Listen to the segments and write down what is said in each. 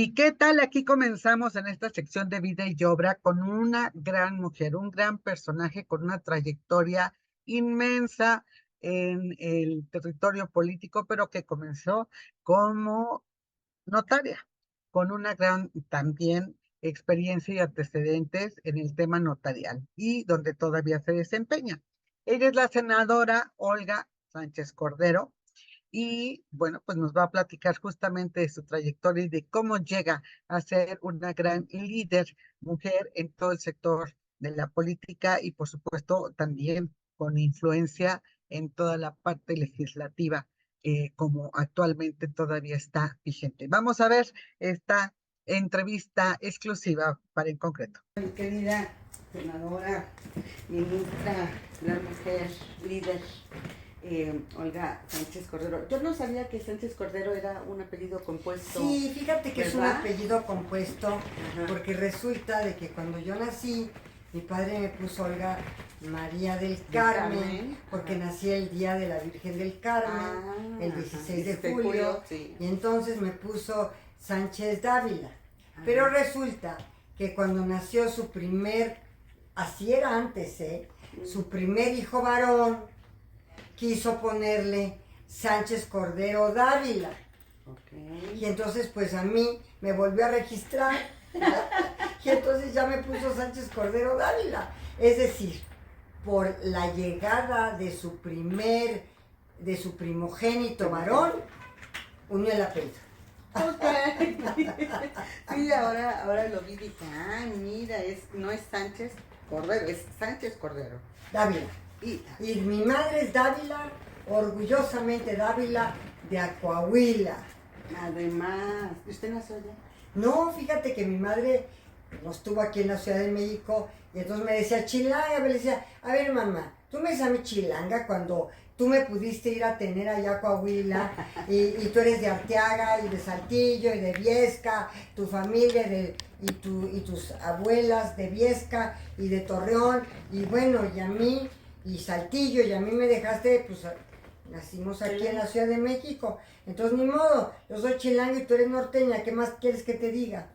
¿Y qué tal? Aquí comenzamos en esta sección de vida y obra con una gran mujer, un gran personaje con una trayectoria inmensa en el territorio político, pero que comenzó como notaria, con una gran también experiencia y antecedentes en el tema notarial y donde todavía se desempeña. Ella es la senadora Olga Sánchez Cordero y bueno, pues nos va a platicar justamente de su trayectoria y de cómo llega a ser una gran líder mujer en todo el sector de la política y por supuesto también con influencia en toda la parte legislativa, como actualmente todavía está vigente. Vamos a ver esta entrevista exclusiva para En Concreto. Mi querida senadora, ministra, gran mujer, líder, Olga Sánchez Cordero. Yo no sabía que Sánchez Cordero era un apellido compuesto. Sí, fíjate que ¿verdad? es un apellido compuesto. Ajá. Porque resulta de que cuando yo nací, mi padre me puso Olga María del Carmen, porque Ajá. nací el día de la Virgen del Carmen, el 16 de julio, sí. y entonces me puso Sánchez Dávila. Pero resulta que cuando nació su primer, así era antes, su primer hijo varón, quiso ponerle Sánchez Cordero Dávila. Okay. Y entonces pues a mí me volvió a registrar y entonces ya me puso Sánchez Cordero Dávila. Es decir, por la llegada de su primogénito varón, unió el apellido. Okay. Sí, ahora lo vi y dije, ay, mira, no es Sánchez Cordero, es Sánchez Cordero. Dávila. Y Y mi madre es Dávila, orgullosamente Dávila de Coahuila. además, ¿usted nació allá? No, fíjate que mi madre no estuvo aquí en la Ciudad de México y entonces me decía chilanga, me decía, a ver mamá, tú me dices a mí chilanga cuando tú me pudiste ir a tener allá a Coahuila y tú eres de Arteaga y de Saltillo y de Viesca, tu familia y tus abuelas de Viesca y de Torreón y bueno, y a mí y Saltillo y a mí me dejaste, pues nacimos aquí en la Ciudad de México, entonces ni modo, yo soy chilanga y tú eres norteña, ¿qué más quieres que te diga?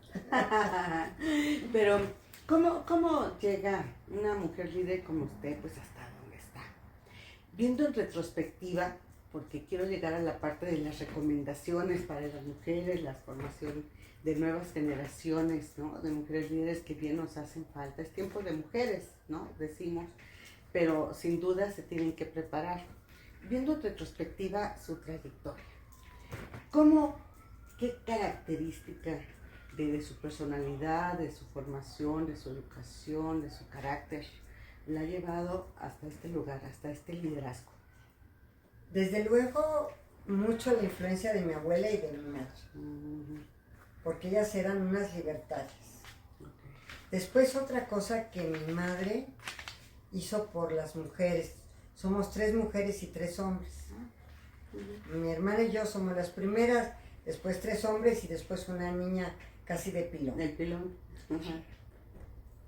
Pero, ¿cómo llega una mujer líder como usted, pues hasta donde está? Viendo en retrospectiva, porque quiero llegar a la parte de las recomendaciones para las mujeres, la formación de nuevas generaciones, ¿no? De mujeres líderes que bien nos hacen falta. Es tiempo de mujeres, ¿no? Decimos, pero sin duda se tienen que preparar. Viendo en retrospectiva su trayectoria, qué característica de su personalidad, de su formación, de su educación, de su carácter, la ha llevado hasta este lugar, hasta este liderazgo? Desde luego, mucho la influencia de mi abuela y de mi madre, porque ellas eran unas libertarias. Después otra cosa que mi madre hizo por las mujeres, somos 3 mujeres y 3 hombres. Mi hermana y yo somos las primeras, después 3 hombres y después una niña casi de pilón. El pilón. Ajá.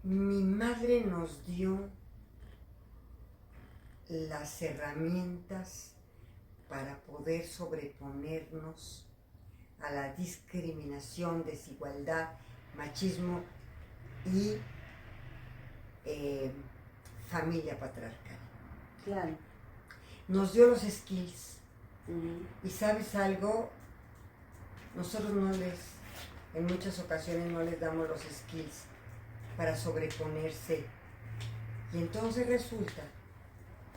Mi madre nos dio las herramientas para poder sobreponernos a la discriminación, desigualdad, machismo y familia patriarcal. Claro. Nos dio los skills. Y sabes algo, nosotros en muchas ocasiones no les damos los skills para sobreponerse. Y entonces resulta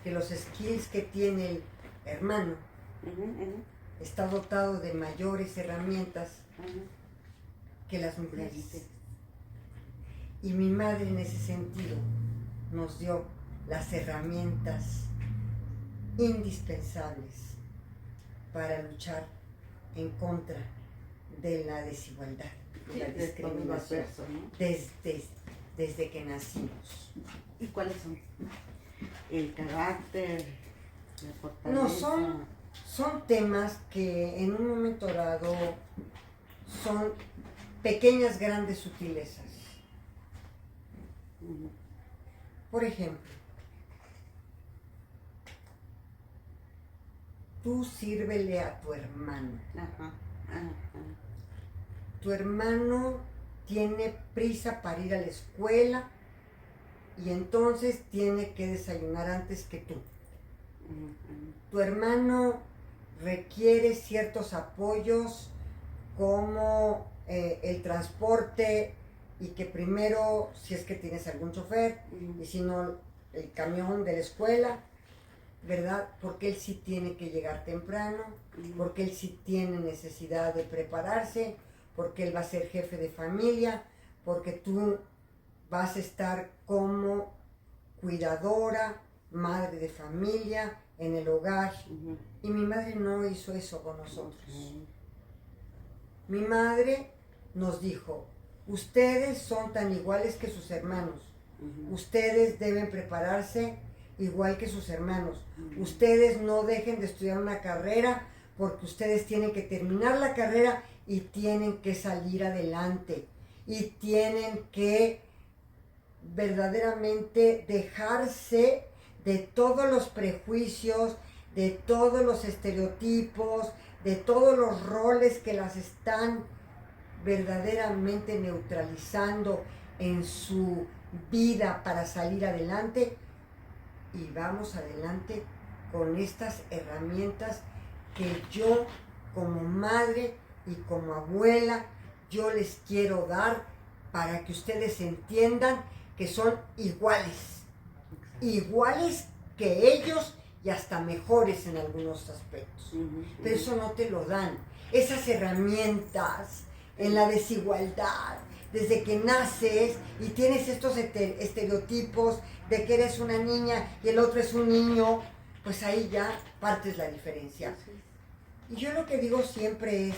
que los skills que tiene el hermano está dotado de mayores herramientas que las mujeres. Y mi madre en ese sentido nos dio las herramientas indispensables para luchar en contra de la desigualdad, de la discriminación, desde que nacimos. ¿Y cuáles son? El carácter, la fortaleza. No, son temas que en un momento dado son pequeñas, grandes sutilezas. Por ejemplo, tú sírvele a tu hermano. Ajá. tu hermano tiene prisa para ir a la escuela y entonces tiene que desayunar antes que tú. Tu hermano requiere ciertos apoyos como el transporte y que primero, si es que tienes algún chofer, y si no, el camión de la escuela, ¿verdad? Porque él sí tiene que llegar temprano, porque él sí tiene necesidad de prepararse, porque él va a ser jefe de familia, porque tú vas a estar como cuidadora, madre de familia, en el hogar. Y mi madre no hizo eso con nosotros. Mi madre nos dijo, ustedes son tan iguales que sus hermanos. Ustedes deben prepararse igual que sus hermanos. Ustedes no dejen de estudiar una carrera porque ustedes tienen que terminar la carrera y tienen que salir adelante. Y tienen que verdaderamente dejarse de todos los prejuicios, de todos los estereotipos, de todos los roles que las están verdaderamente neutralizando en su vida para salir adelante. Y vamos adelante con estas herramientas que yo como madre y como abuela yo les quiero dar para que ustedes entiendan que son iguales que ellos y hasta mejores en algunos aspectos. Pero eso no te lo dan. Esas herramientas en la desigualdad, desde que naces y tienes estos estereotipos de que eres una niña y el otro es un niño, pues ahí ya partes la diferencia. Y yo lo que digo siempre es,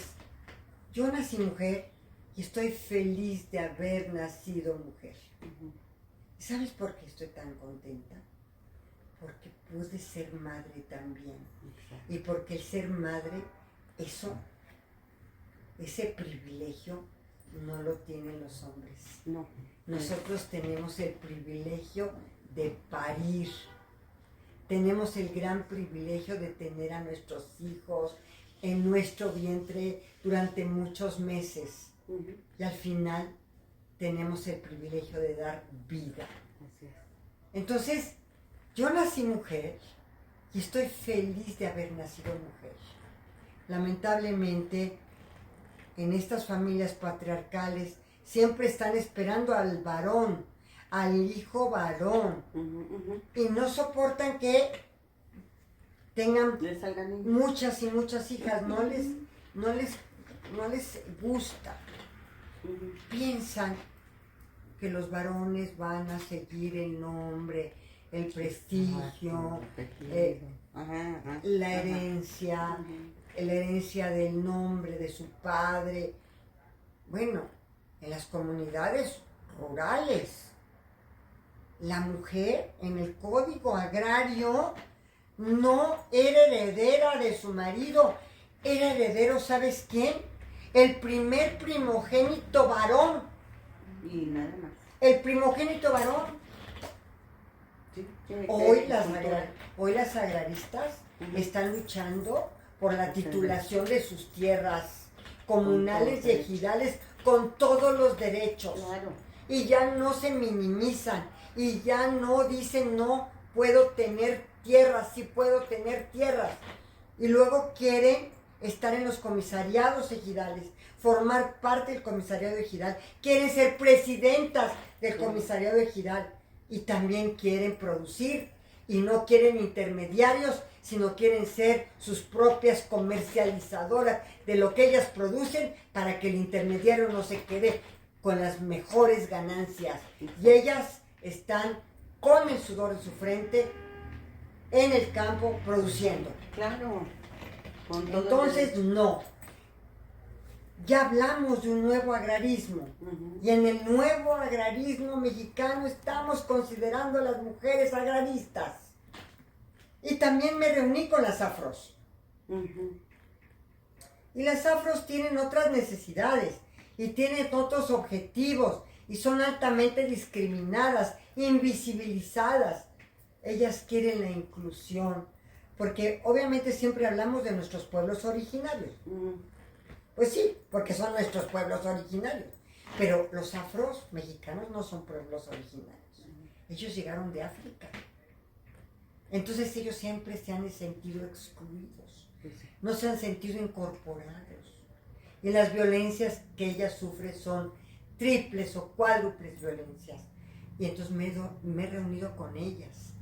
yo nací mujer y estoy feliz de haber nacido mujer. ¿Sabes por qué estoy tan contenta? Porque pude ser madre también. Y porque el ser madre, ese privilegio no lo tienen los hombres. No. Nosotros tenemos el privilegio de parir. Tenemos el gran privilegio de tener a nuestros hijos en nuestro vientre durante muchos meses. Y al final tenemos el privilegio de dar vida. Así es. Entonces, yo nací mujer y estoy feliz de haber nacido mujer. Lamentablemente, en estas familias patriarcales siempre están esperando al varón, al hijo varón, y no soportan que tengan muchas y muchas hijas, no les gusta. Piensan que los varones van a seguir el nombre, el prestigio, la herencia, la herencia del nombre de su padre. Bueno, en las comunidades rurales, la mujer en el código agrario no era heredera de su marido, era heredero, ¿sabes quién? El primer primogénito varón. Y nada más. El primogénito varón. Sí, Hoy las agraristas están luchando por la titulación de sus tierras comunales y ejidales con todos los derechos. Claro. Y ya no se minimizan y ya no dicen no puedo tener tierras, sí puedo tener tierras. Y luego quieren estar en los comisariados ejidales, formar parte del comisariado ejidal, quieren ser presidentas del comisariado ejidal y también quieren producir y no quieren intermediarios, sino quieren ser sus propias comercializadoras de lo que ellas producen para que el intermediario no se quede con las mejores ganancias. Y ellas están con el sudor de su frente en el campo produciendo. Claro. Entonces, no. Ya hablamos de un nuevo agrarismo. Y en el nuevo agrarismo mexicano estamos considerando a las mujeres agraristas. Y también me reuní con las afros. Y las afros tienen otras necesidades y tienen otros objetivos y son altamente discriminadas, invisibilizadas. Ellas quieren la inclusión, porque obviamente siempre hablamos de nuestros pueblos originarios. Pues sí, porque son nuestros pueblos originarios. Pero los afros mexicanos no son pueblos originarios. Ellos llegaron de África. Entonces ellos siempre se han sentido excluidos. No se han sentido incorporados. Y las violencias que ella sufre son triples o cuádruples violencias. Y entonces me he reunido con ellas.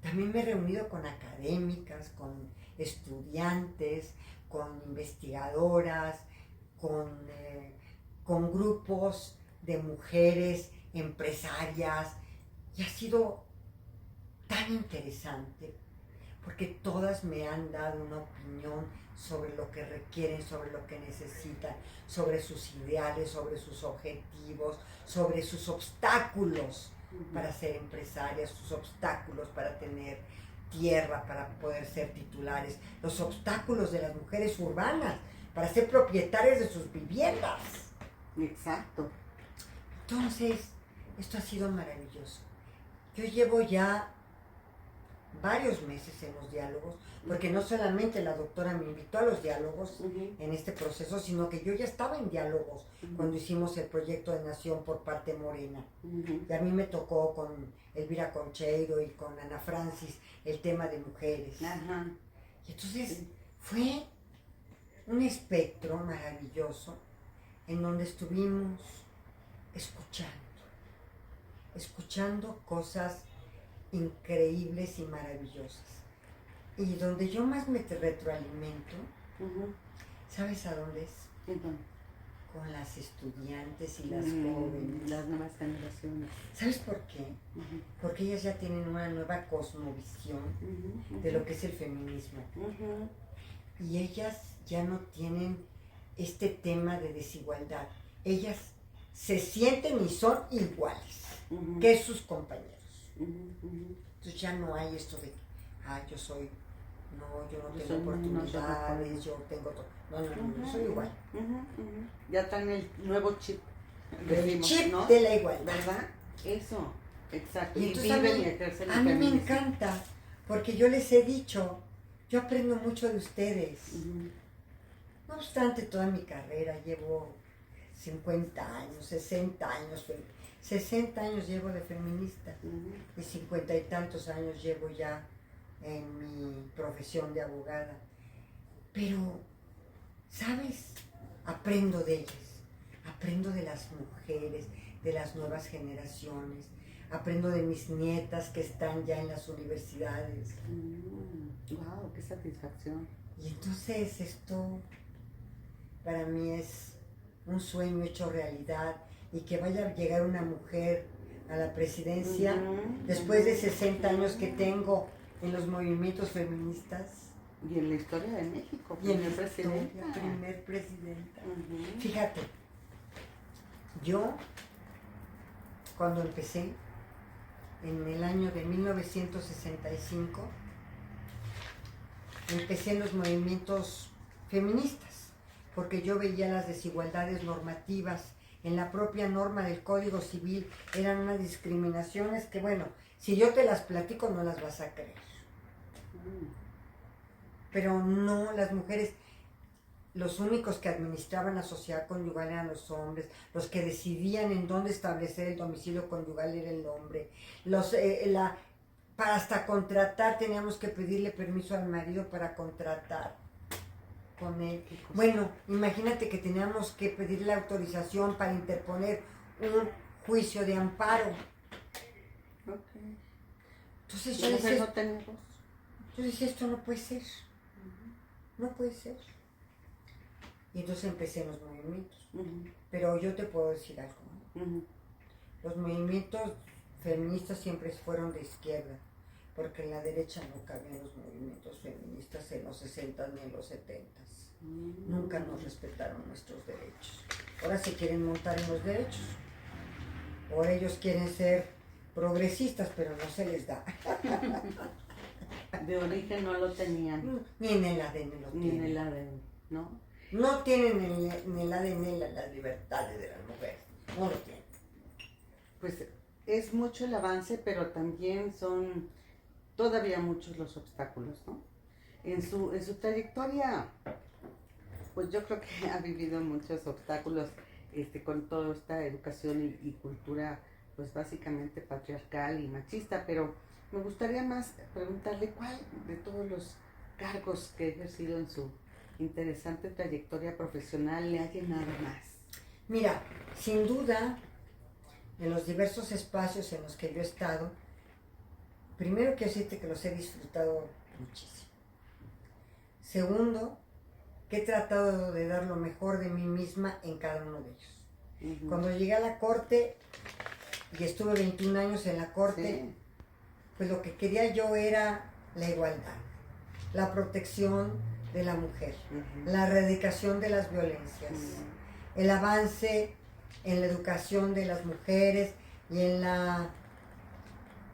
También me he reunido con académicas, con estudiantes, con investigadoras, con grupos de mujeres empresarias. Y ha sido tan interesante porque todas me han dado una opinión sobre lo que requieren, sobre lo que necesitan, sobre sus ideales, sobre sus objetivos, sobre sus obstáculos para ser empresarias, sus obstáculos para tener tierra, para poder ser titulares, los obstáculos de las mujeres urbanas para ser propietarias de sus viviendas. Exacto. Entonces, esto ha sido maravilloso. Yo llevo ya varios meses en los diálogos, porque no solamente la doctora me invitó a los diálogos en este proceso, sino que yo ya estaba en diálogos cuando hicimos el proyecto de Nación por parte Morena. Y a mí me tocó con Elvira Concheiro y con Ana Francis el tema de mujeres. Ajá. Y entonces fue un espectro maravilloso en donde estuvimos escuchando cosas increíbles y maravillosas. Y donde yo más me retroalimento, ¿sabes a dónde es? Entonces, Con las estudiantes y las jóvenes. las nuevas generaciones. ¿Sabes por qué? Porque ellas ya tienen una nueva cosmovisión de lo que es el feminismo. Y ellas ya no tienen este tema de desigualdad. Ellas se sienten y son iguales que sus compañeros. Entonces ya no hay esto de, yo no tengo oportunidades, yo tengo todo. No, yo soy igual. Ya traen el nuevo chip. El chip, ¿no? de la igualdad. ¿Verdad? Eso, exacto. Y entonces viven y ejercen el a mí me feminismo. encanta, porque yo les he dicho, yo aprendo mucho de ustedes. No obstante, toda mi carrera llevo 50 años, 60 años, 60 años llevo de feminista y 50 y tantos años llevo ya en mi profesión de abogada. Pero, ¿sabes? Aprendo de ellas, aprendo de las mujeres, de las nuevas generaciones, aprendo de mis nietas que están ya en las universidades. Wow, qué satisfacción. Y entonces esto para mí es un sueño hecho realidad, y que vaya a llegar una mujer a la presidencia después de 60 años que tengo en los movimientos feministas. Y en la historia de México, Y en primer la presidenta. historia, primer presidenta. Fíjate, yo cuando empecé en el año de 1965, empecé en los movimientos feministas, porque yo veía las desigualdades normativas en la propia norma del Código Civil. Eran unas discriminaciones que, bueno, si yo te las platico no las vas a creer. Pero no, las mujeres, los únicos que administraban la sociedad conyugal eran los hombres, los que decidían en dónde establecer el domicilio conyugal era el hombre. Para hasta contratar teníamos que pedirle permiso al marido para contratar con él. Bueno, imagínate que teníamos que pedirle autorización para interponer un juicio de amparo. Entonces yo decía, esto no puede ser. No puede ser. Y entonces empecé en los movimientos. Pero yo te puedo decir algo. Los movimientos feministas siempre fueron de izquierda, porque en la derecha no cabían los movimientos feministas en los 60 ni en los 70. Nunca nos respetaron nuestros derechos. Ahora se quieren montar en los derechos. O ellos quieren ser progresistas, pero no se les da. De origen no lo tenían. Ni en el ADN lo tienen. Ni en el ADN, ¿no? No tienen en el ADN las libertades de las mujeres. No lo tienen. Pues es mucho el avance, pero también son todavía muchos los obstáculos, ¿no? En su trayectoria Pues yo creo que ha vivido muchos obstáculos con toda esta educación y cultura, pues básicamente patriarcal y machista, pero me gustaría más preguntarle cuál de todos los cargos que ha ejercido en su interesante trayectoria profesional le ha llenado más. Mira, sin duda, en los diversos espacios en los que yo he estado, primero quiero decirte que los he disfrutado muchísimo. Segundo, que he tratado de dar lo mejor de mí misma en cada uno de ellos. Uh-huh. Cuando llegué a la corte, y estuve 21 años en la corte, sí, pues lo que quería yo era la igualdad, la protección de la mujer, uh-huh, la erradicación de las violencias, uh-huh, el avance en la educación de las mujeres y en la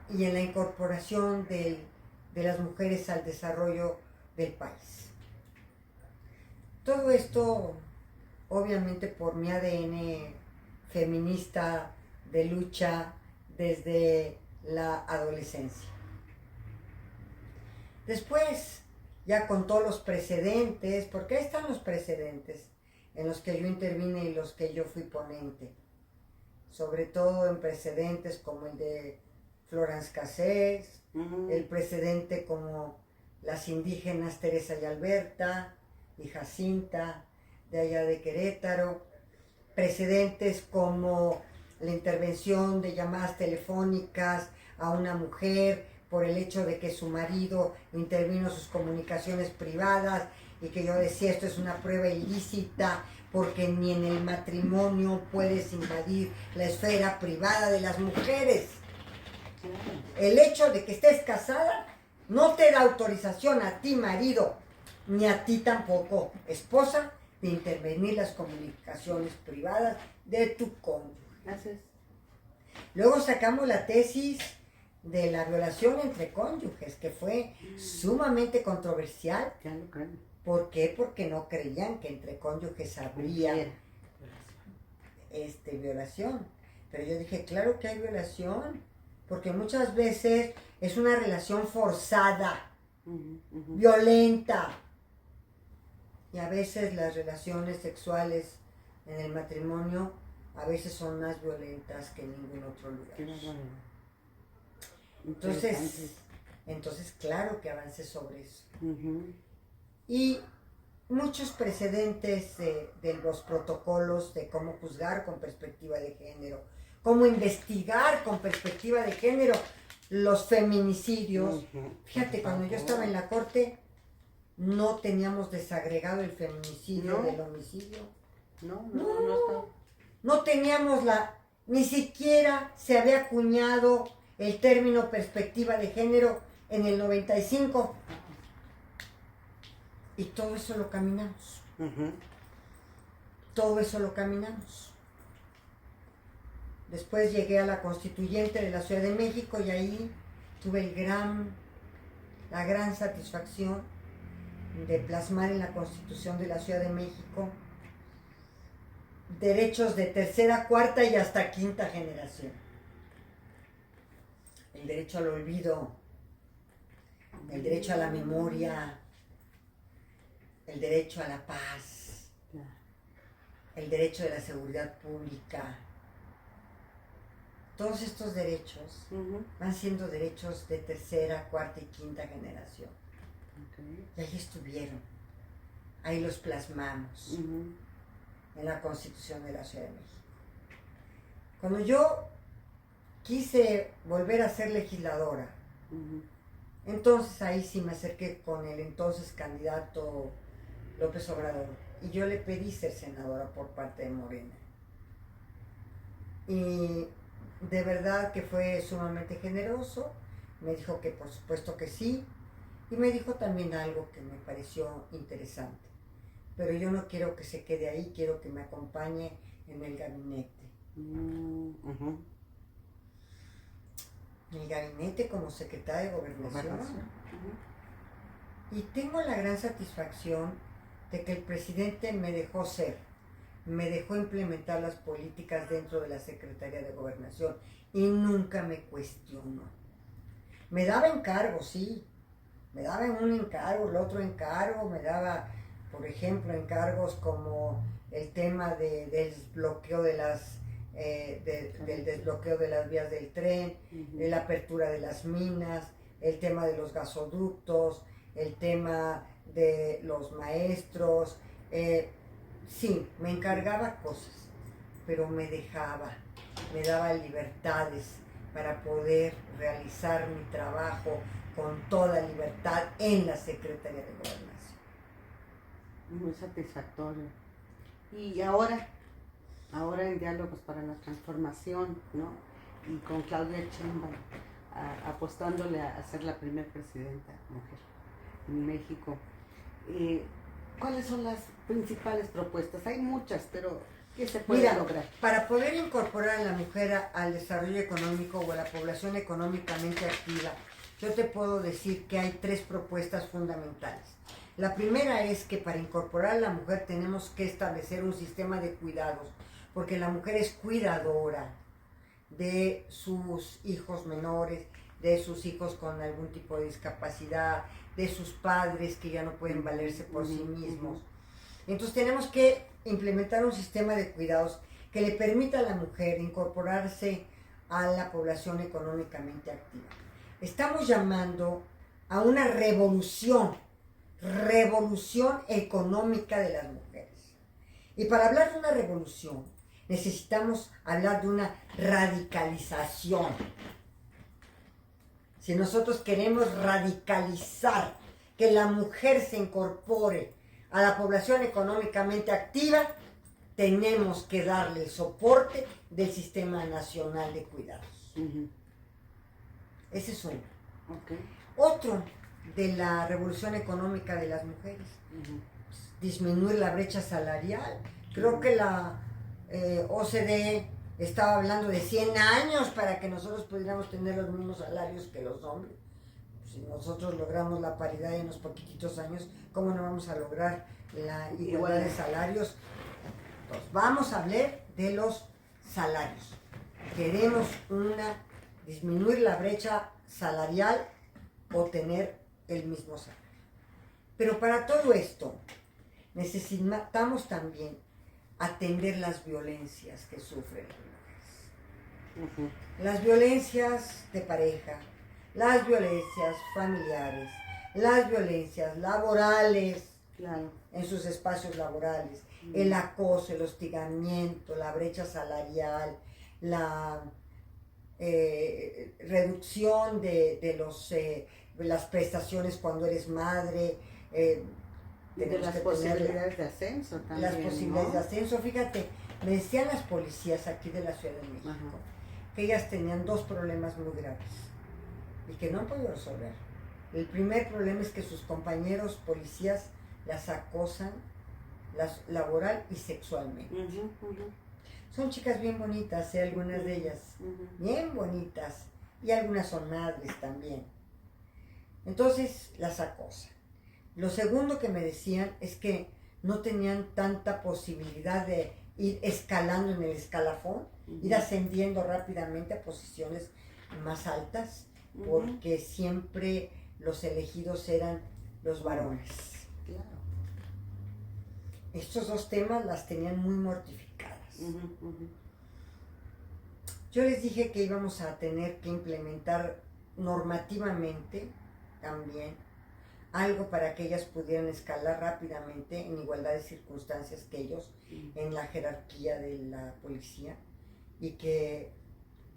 incorporación de las mujeres al desarrollo del país. Todo esto, obviamente, por mi ADN feminista de lucha desde la adolescencia. Después, ya con todos los precedentes, porque ahí están los precedentes en los que yo intervine y los que yo fui ponente, sobre todo en precedentes como el de Florence Cassés, uh-huh, el precedente como las indígenas Teresa y Alberta y Jacinta de allá de Querétaro, precedentes como la intervención de llamadas telefónicas a una mujer por el hecho de que su marido intervino sus comunicaciones privadas y que yo decía esto es una prueba ilícita porque ni en el matrimonio puedes invadir la esfera privada de las mujeres. El hecho de que estés casada no te da autorización a ti, marido, ni a ti tampoco, esposa, de intervenir las comunicaciones privadas de tu cónyuge. Gracias. Luego sacamos la tesis de la violación entre cónyuges, que fue sumamente controversial. ¿Por qué? Porque no creían que entre cónyuges habría violación. Pero yo dije, claro que hay violación, porque muchas veces es una relación forzada, uh-huh, uh-huh, violenta. Y a veces las relaciones sexuales en el matrimonio a veces son más violentas que en ningún otro lugar. Entonces claro que avancé sobre eso. Uh-huh. Y muchos precedentes de los protocolos de cómo juzgar con perspectiva de género, cómo investigar con perspectiva de género los feminicidios. Uh-huh. Fíjate, cuando yo estaba en la corte, no teníamos desagregado el feminicidio del homicidio. No teníamos ni siquiera se había acuñado el término perspectiva de género en el 95. Y todo eso lo caminamos. Uh-huh. Todo eso lo caminamos. Después llegué a la Constituyente de la Ciudad de México y ahí tuve la gran satisfacción de plasmar en la Constitución de la Ciudad de México derechos de tercera, cuarta y hasta quinta generación. El derecho al olvido, el derecho a la memoria, el derecho a la paz, el derecho de la seguridad pública. Todos estos derechos, uh-huh, van siendo derechos de tercera, cuarta y quinta generación. Okay. Y ahí estuvieron, ahí los plasmamos, uh-huh, en la Constitución de la Ciudad de México. Cuando yo quise volver a ser legisladora, uh-huh, entonces ahí sí me acerqué con el entonces candidato López Obrador y yo le pedí ser senadora por parte de Morena. Y de verdad que fue sumamente generoso, me dijo que por supuesto que sí, y me dijo también algo que me pareció interesante, pero yo no quiero que se quede ahí, quiero que me acompañe en el gabinete. Uh-huh. En el gabinete como secretaria de Gobernación. Uh-huh. Y tengo la gran satisfacción de que el presidente me dejó me dejó implementar las políticas dentro de la Secretaría de Gobernación y nunca me cuestionó. Me daba encargos, sí, me daba un encargo, el otro encargo, me daba por ejemplo, encargos como el tema del desbloqueo de del desbloqueo de las vías del tren, la apertura de las minas, el tema de los gasoductos, el tema de los maestros. Sí, me encargaba cosas, pero me daba libertades para poder realizar mi trabajo con toda libertad en la Secretaría de Gobernación. Muy satisfactorio. Y ahora en Diálogos para la Transformación, ¿no? Y con Claudia Sheinbaum apostándole a ser la primera presidenta mujer en México. ¿Cuáles son las principales propuestas? Hay muchas, pero ¿qué se puede lograr? Para poder incorporar a la mujer al desarrollo económico o a la población económicamente activa, yo te puedo decir que hay 3 propuestas fundamentales. La primera es que para incorporar a la mujer tenemos que establecer un sistema de cuidados, porque la mujer es cuidadora de sus hijos menores, de sus hijos con algún tipo de discapacidad, de sus padres que ya no pueden valerse por sí mismos. Entonces tenemos que implementar un sistema de cuidados que le permita a la mujer incorporarse a la población económicamente activa. Estamos llamando a una revolución económica de las mujeres. Y para hablar de una revolución, necesitamos hablar de una radicalización. Si nosotros queremos radicalizar, que la mujer se incorpore a la población económicamente activa, tenemos que darle el soporte del Sistema Nacional de Cuidados. Ese es uno. Otro de la revolución económica de las mujeres, disminuir la brecha salarial. Creo que la OCDE estaba hablando de 100 años para que nosotros pudiéramos tener los mismos salarios que los hombres. Si nosotros logramos la paridad en unos poquititos años, ¿cómo no vamos a lograr la igualdad de salarios? Entonces, vamos a hablar de los salarios. Queremos disminuir la brecha salarial o tener el mismo salario. Pero para todo esto, necesitamos también atender las violencias que sufren las mujeres. Las violencias de pareja, las violencias familiares, las violencias laborales, en sus espacios laborales, el acoso, el hostigamiento, la brecha salarial, la reducción de las prestaciones cuando eres madre, de las posibilidades de ascenso también. Las posibilidades de ascenso. Fíjate, me decían las policías aquí de la Ciudad de México que ellas tenían 2 problemas muy graves y que no han podido resolver. El primer problema es que sus compañeros policías las acosan laboral y sexualmente. Son chicas bien bonitas, algunas de ellas, bien bonitas, y algunas son madres también. Entonces las acosan. Lo segundo que me decían es que no tenían tanta posibilidad de ir escalando en el escalafón, ir ascendiendo rápidamente a posiciones más altas, porque siempre los elegidos eran los varones. Claro. Estos 2 temas las tenían muy mortificadas. Yo les dije que íbamos a tener que implementar normativamente también algo para que ellas pudieran escalar rápidamente en igualdad de circunstancias que ellos en la jerarquía de la policía, y que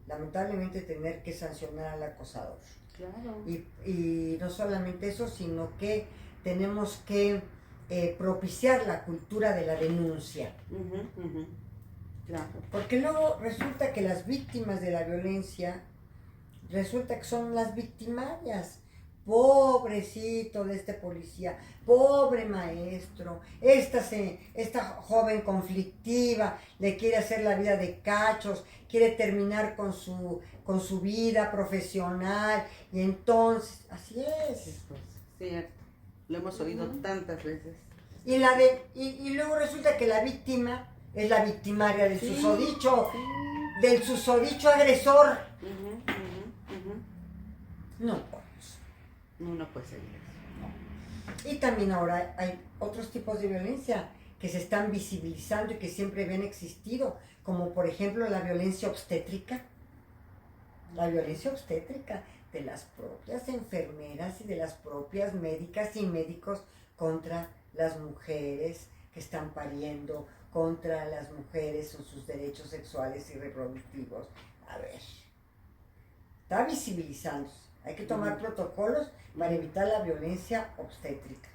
lamentablemente tener que sancionar al acosador. Claro. Y no solamente eso, sino que tenemos que propiciar la cultura de la denuncia. Claro. Porque luego resulta que las víctimas de la violencia, resulta que son las victimarias. Pobrecito de este policía, pobre maestro, esta joven conflictiva le quiere hacer la vida de cachos, quiere terminar con su vida profesional, y entonces, así es. Cierto, lo hemos oído tantas veces. Y luego resulta que la víctima es la victimaria del susodicho, del susodicho agresor. No. No puede ser eso. Y también ahora hay otros tipos de violencia que se están visibilizando y que siempre habían existido, como por ejemplo la violencia obstétrica. La violencia obstétrica de las propias enfermeras y de las propias médicas y médicos contra las mujeres que están pariendo, contra las mujeres en sus derechos sexuales y reproductivos. A ver, está visibilizándose. Hay que tomar protocolos para evitar la violencia obstétrica.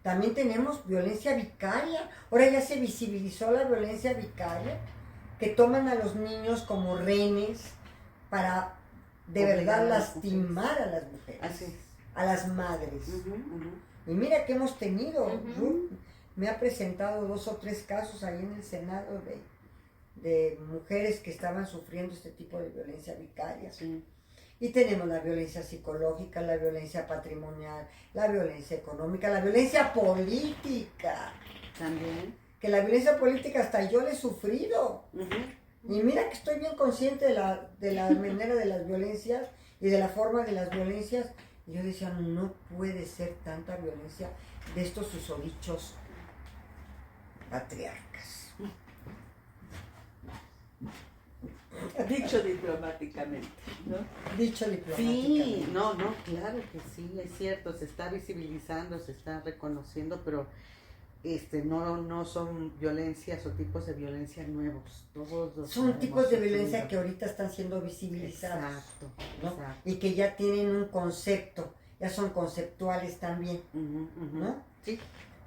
También tenemos violencia vicaria. Ahora ya se visibilizó la violencia vicaria, que toman a los niños como rehenes para de verdad lastimar a las mujeres, a las madres. Y mira que hemos tenido, Ruth me ha presentado 2 o 3 casos ahí en el Senado de mujeres que estaban sufriendo este tipo de violencia vicaria. Y tenemos la violencia psicológica, la violencia patrimonial, la violencia económica, la violencia política. También. Que la violencia política hasta yo la he sufrido. Y mira que estoy bien consciente de la manera de las violencias y de la forma de las violencias. Y yo decía, no puede ser tanta violencia de estos susodichos patriarcas. Dicho diplomáticamente, ¿no? Dicho diplomáticamente. Sí, no, claro que sí, es cierto, se está visibilizando, se está reconociendo, pero no son violencias o tipos de violencia nuevos. Todos son tipos de violencia que ahorita están siendo visibilizados. Exacto, ¿no? Exacto. Y que ya tienen un concepto, ya son conceptuales también, ¿no? Sí.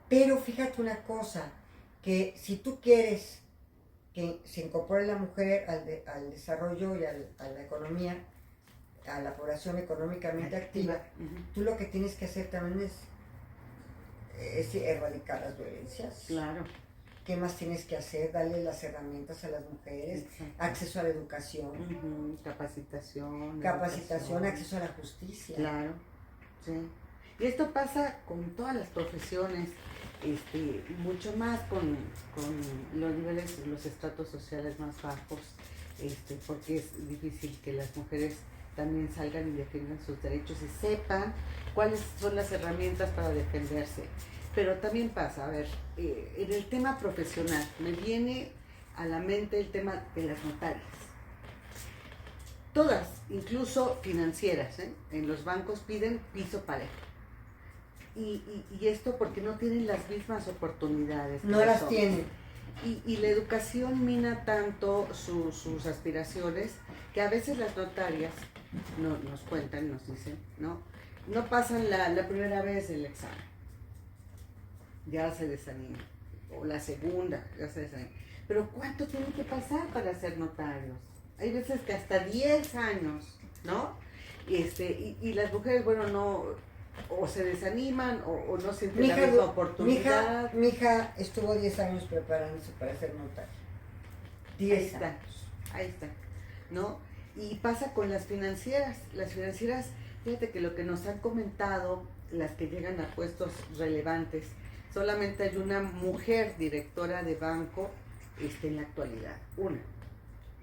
Pero fíjate una cosa, que si tú quieres que se incorpore la mujer al desarrollo y a la economía, a la población económicamente activa, tú lo que tienes que hacer también es erradicar las violencias. Claro. ¿Qué más tienes que hacer? Darle las herramientas a las mujeres, acceso a la educación, capacitación, acceso a la justicia. Claro, sí. Y esto pasa con todas las profesiones, mucho más con los niveles, los estratos sociales más bajos, porque es difícil que las mujeres también salgan y defiendan sus derechos y sepan cuáles son las herramientas para defenderse. Pero también pasa, a ver, en el tema profesional, me viene a la mente el tema de las notarias. Todas, incluso financieras, en los bancos piden piso parejo. Y esto porque no tienen las mismas oportunidades. No las tienen. Y la educación mina tanto sus aspiraciones que a veces las notarias nos cuentan, nos dicen, no pasan la primera vez el examen. Ya se desaniman. O la segunda, ya se desaniman. Pero ¿cuánto tienen que pasar para ser notarios? Hay veces que hasta 10 años, ¿no? Y las mujeres, bueno, no, o se desaniman o no sienten la misma oportunidad. Mi hija estuvo 10 años preparándose para ser notaria. 10 años. Ahí está, ¿no? Y pasa con las financieras. Las financieras, fíjate que lo que nos han comentado, las que llegan a puestos relevantes, solamente hay una mujer directora de banco en la actualidad.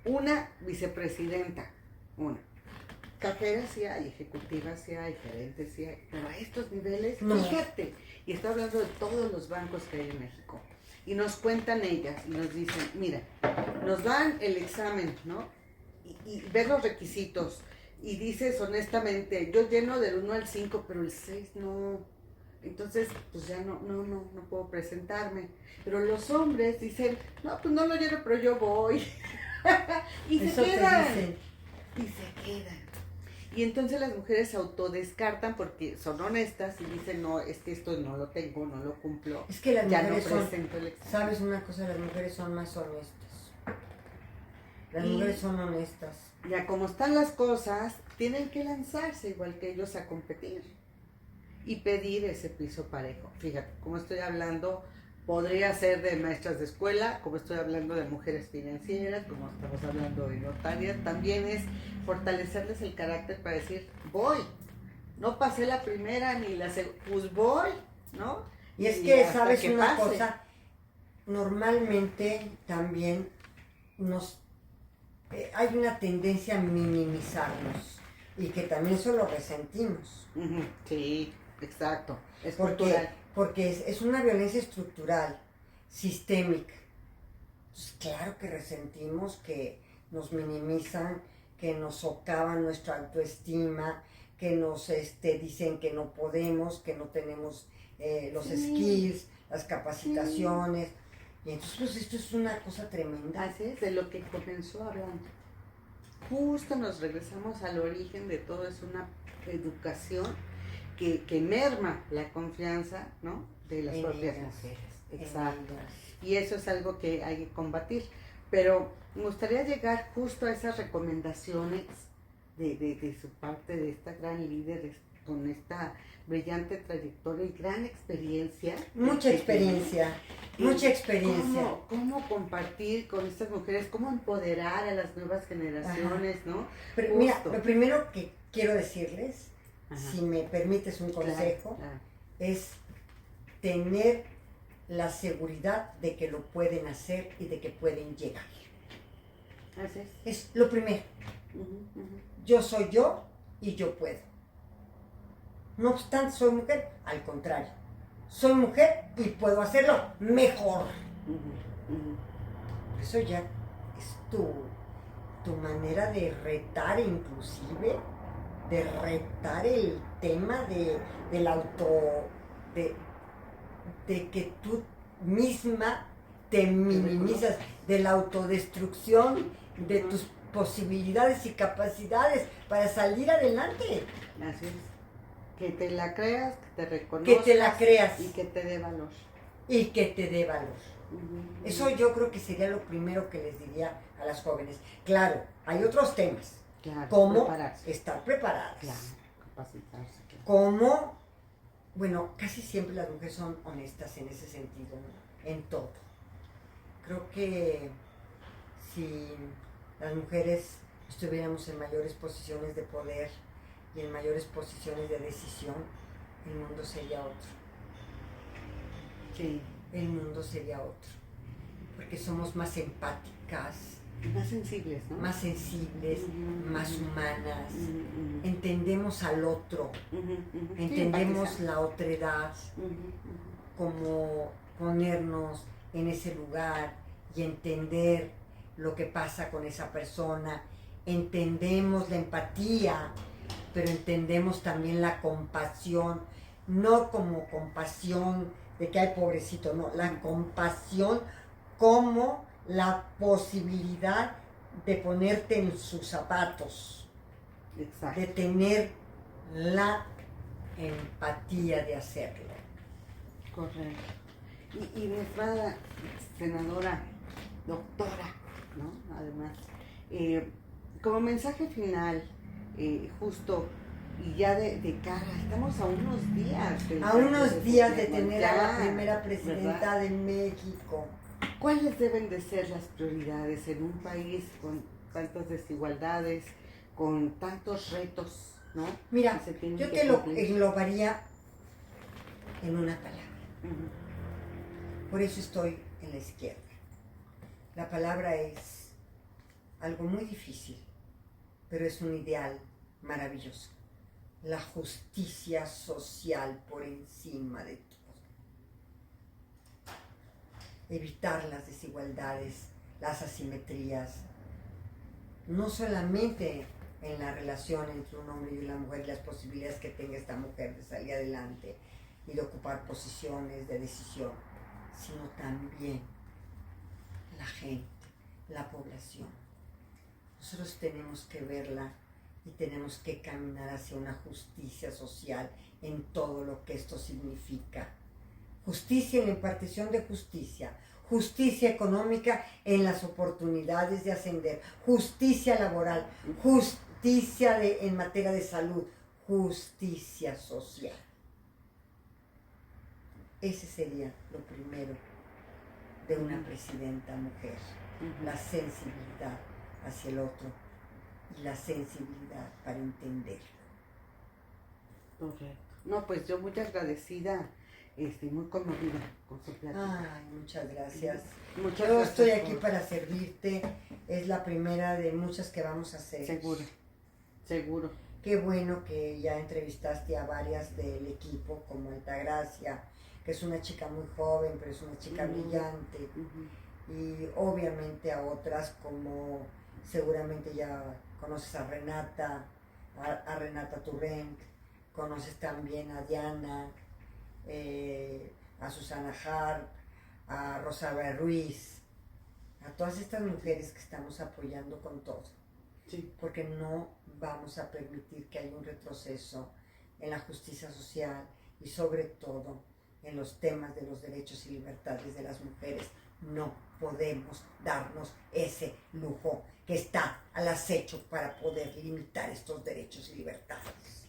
Una vicepresidenta, una. Cajeras sí hay, ejecutivas sí hay, gerentes sí hay, pero a estos niveles, no. Fíjate, y estoy hablando de todos los bancos que hay en México, y nos cuentan ellas, y nos dicen, mira, nos dan el examen, ¿no? Y ves los requisitos, y dices honestamente, yo lleno del 1 al 5, pero el 6 no, entonces pues ya no puedo presentarme, pero los hombres dicen, no, pues no lo lleno, pero yo voy, y eso se quedan, y se quedan. Y entonces las mujeres se autodescartan porque son honestas y dicen, no, es que esto no lo tengo, no lo cumplo. Es que las ya mujeres no presento el examen. ¿Sabes una cosa? Las mujeres son más honestas. Las mujeres son honestas. Ya como están las cosas, tienen que lanzarse igual que ellos a competir y pedir ese piso parejo. Fíjate, como estoy hablando, podría ser de maestras de escuela, como estoy hablando de mujeres financieras, como estamos hablando de notarias, también es fortalecerles el carácter para decir, voy, no pasé la primera ni la segunda, pues voy, ¿no? Y es que, ¿sabes una cosa? Normalmente también hay una tendencia a minimizarnos y que también eso lo resentimos. Sí. exacto, es Porque, cultural. porque es una violencia estructural, sistémica. Pues claro que resentimos que nos minimizan, que nos socavan nuestra autoestima, que nos dicen que no podemos, que no tenemos los Sí. skills, las capacitaciones. Y entonces pues esto es una cosa tremenda. Así es, de lo que comenzó hablando. Justo nos regresamos al origen de todo, es una educación que merma la confianza, ¿no?, de las En propias ellas. mujeres. En Exacto. ellas. Y eso es algo que hay que combatir. Pero me gustaría llegar justo a esas recomendaciones de su parte, de esta gran líder, con esta brillante trayectoria y gran experiencia. Mucha experiencia, tiene. mucha experiencia. ¿Cómo compartir con estas mujeres? ¿Cómo empoderar a las nuevas generaciones, no? Pero mira, Justo. lo primero que quiero decirles, Ajá. si me permites un consejo, Claro. es tener la seguridad de que lo pueden hacer y de que pueden llegar. Así es. Es lo primero. Ujú, ujú. Yo soy yo y yo puedo. No obstante, soy mujer, al contrario. Soy mujer y puedo hacerlo mejor. Ujú, ujú. Eso ya es tu manera de retar, inclusive, de retar el tema del auto, de que tú misma te minimizas, de la autodestrucción, de Ujú. tus posibilidades y capacidades para salir adelante. Así es. Que te la creas, que te reconozcas. Que te la creas Y que te dé valor. y que te dé valor. Ujú, Eso yo creo que sería lo primero que les diría a las jóvenes. Claro, hay otros temas, claro, como prepararse. estar preparadas, Claro, capacitarse. Claro. como, bueno, casi siempre las mujeres son honestas en ese sentido, ¿no? En todo. Creo que si las mujeres estuviéramos en mayores posiciones de poder y en mayores posiciones de decisión, el mundo sería otro. Sí. El mundo sería otro. Porque somos más empáticas, Más sensibles, ¿no? más sensibles, Ujú, más ujú. humanas. Ujú, ujú. Entendemos al otro, Ujú, ujú. Sí, entendemos empatizar. la otredad, Ujú, ujú. como ponernos en ese lugar y entender lo que pasa con esa persona. Entendemos la empatía, pero entendemos también la compasión, no como compasión de que hay pobrecito, no, la compasión como la posibilidad de ponerte en sus zapatos, Exacto. de tener la empatía de hacerlo. Correcto. Y nuestra senadora, doctora, ¿no? Además, como mensaje final, justo, y ya de cara, estamos a unos días A unos días de gobierno, tener ya, a la primera presidenta ¿verdad? de México. ¿Cuáles deben de ser las prioridades en un país con tantas desigualdades, con tantos retos, ¿no? Mira, que se tienen yo que te lo cumplir? englobaría en una palabra. Ujú. Por eso estoy en la izquierda. La palabra es algo muy difícil, pero es un ideal maravilloso. La justicia social por encima de todo. Evitar las desigualdades, las asimetrías, no solamente en la relación entre un hombre y una mujer y las posibilidades que tenga esta mujer de salir adelante y de ocupar posiciones de decisión, sino también la gente, la población. Nosotros tenemos que verla y tenemos que caminar hacia una justicia social en todo lo que esto significa. Justicia en la impartición de justicia, justicia económica en las oportunidades de ascender, justicia laboral, justicia en materia de salud, justicia social. Ese sería lo primero de una presidenta mujer, la sensibilidad hacia el otro y la sensibilidad para entenderlo. Correcto. No, pues yo muy agradecida, muy conmovida con su plática. Ay, muchas gracias. Muchas Yo gracias estoy aquí por- para servirte. Es la primera de muchas que vamos a hacer. Seguro, seguro. Qué bueno que ya entrevistaste a varias del equipo, como Altagracia, que es una chica muy joven, pero es una chica brillante. Y obviamente a otras como seguramente ya conoces a Renata, a Renata Turrent, conoces también a Diana, a Susana Harp, a Rosalba Ruiz, a todas estas mujeres que estamos apoyando con todo. Sí. Porque no vamos a permitir que haya un retroceso en la justicia social y sobre todo en los temas de los derechos y libertades de las mujeres. No podemos darnos ese lujo que está al acecho para poder limitar estos derechos y libertades.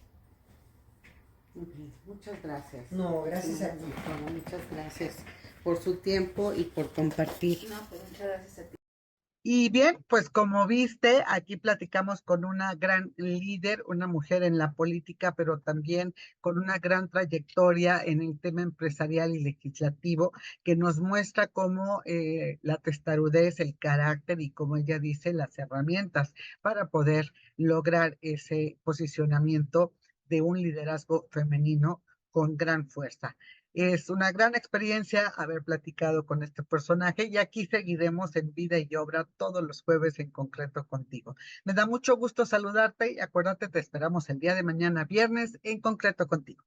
Muy bien, muchas gracias. No, gracias a ti. Doctora, muchas gracias por su tiempo y por compartir. No, pues muchas gracias a ti. Y bien, pues como viste, aquí platicamos con una gran líder, una mujer en la política, pero también con una gran trayectoria en el tema empresarial y legislativo, que nos muestra cómo la testarudez, el carácter y, como ella dice, las herramientas para poder lograr ese posicionamiento de un liderazgo femenino con gran fuerza. Es una gran experiencia haber platicado con este personaje y aquí seguiremos en Vida y Obra todos los jueves en concreto contigo. Me da mucho gusto saludarte y acuérdate, te esperamos el día de mañana, viernes, en concreto contigo.